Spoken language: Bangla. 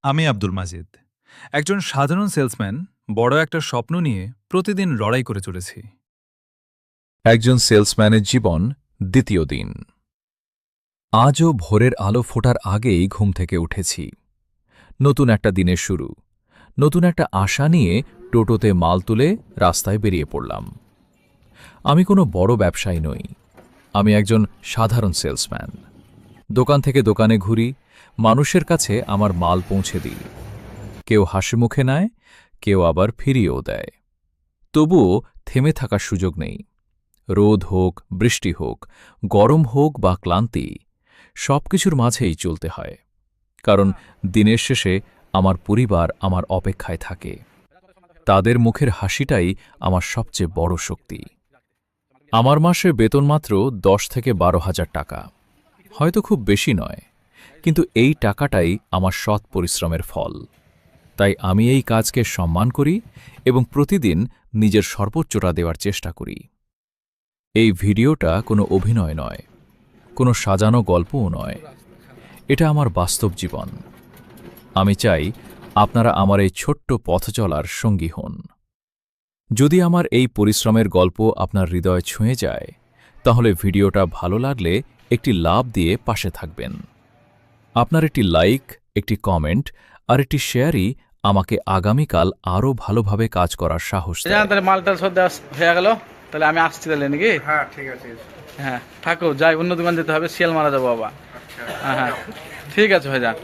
আমি আব্দুল মাজিদ। একজন সাধারণ সেলসম্যান, বড় একটা স্বপ্ন নিয়ে প্রতিদিন লড়াই করে চলেছি। একজন সেলসম্যানের জীবন দ্বিতীয় দিন। আজও ভোরের আলো ফোটার আগেই ঘুম থেকে উঠেছি। নতুন একটা দিনের শুরু, নতুন একটা আশা নিয়ে টোটোতে মাল তুলে রাস্তায় বেরিয়ে পড়লাম। আমি কোনো বড় ব্যবসায়ী নই, আমি একজন সাধারণ সেলসম্যান। দোকান থেকে দোকানে ঘুরি, মানুষের কাছে আমার মাল পৌঁছে দিই। কেউ হাসি মুখে নেয়, কেউ আবার ফিরিয়েও দেয়। তবুও থেমে থাকার সুযোগ নেই। রোদ হোক, বৃষ্টি হোক, গরম হোক বা ক্লান্তি, সবকিছুর মাঝেই চলতে হয়। কারণ দিনের শেষে আমার পরিবার আমার অপেক্ষায় থাকে। তাদের মুখের হাসিটাই আমার সবচেয়ে বড় শক্তি। আমার মাসে বেতন মাত্র 10 থেকে 12,000 টাকা। হয়তো খুব বেশি নয়, কিন্তু এই টাকাটাই আমার সৎ পরিশ্রমের ফল। তাই আমি এই কাজকে সম্মান করি এবং প্রতিদিন নিজের সর্বোচ্চটা দেওয়ার চেষ্টা করি। এই ভিডিওটা কোনো অভিনয় নয়, কোনো সাজানো গল্পও নয়। এটা আমার বাস্তব জীবন। আমি চাই আপনারা আমার এই ছোট্ট পথ চলার সঙ্গী হন। যদি আমার এই পরিশ্রমের গল্প আপনার হৃদয় ছুঁয়ে যায়, তাহলে ভিডিওটা ভালো লাগলে একটি লাভ দিয়ে পাশে থাকবেন। আপনার একটি লাইক, একটি কমেন্ট আর একটি শেয়ারই আমাকে আগামীকাল আরও ভালোভাবে কাজ করার সাহস দেয়। তাহলে মালটা সদ্য হয়ে গেল, তাহলে আমি আসছি তাহলে নাকি? হ্যাঁ ঠিক আছে। হ্যাঁ থাকো, যাই, অন্য দোকান যেতে হবে, শিয়াল মারা যাবো বাবা। হ্যাঁ হ্যাঁ ঠিক আছে ভাইজান।